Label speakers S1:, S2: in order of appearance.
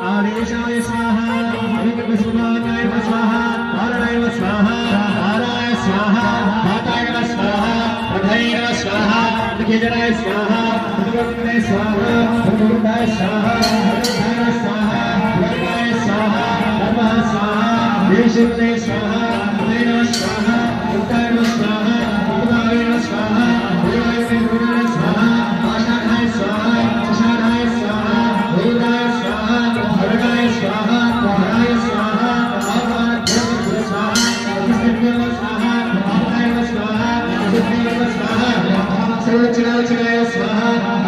S1: आदेशाय स्वाहा अभिमस्वाहाय स्वाहा आरणाय स्वाहा आराय स्वाहा माताय स्वाहा प्रधाय स्वाहा विजयाय स्वाहा भगवते स्वाहा भगवताय स्वाहा भगवताय स्वाहा भगवाय स्वाहा धर्मः स्वाहा देशते स्वाहा देव स्वाहा उत्तर स्वाहा उदाय स्वाहा देवाय स्वाहा आशाय स्वाहा आशाय स्वाहा उदाय स्वाहा भरगाय स्वाहा भराय स्वाहा आवाद्य स्वाहा विष्णु स्वाहा आवाय स्वाहा सुदेव स्वाहा सर्वचराचराय स्वाहा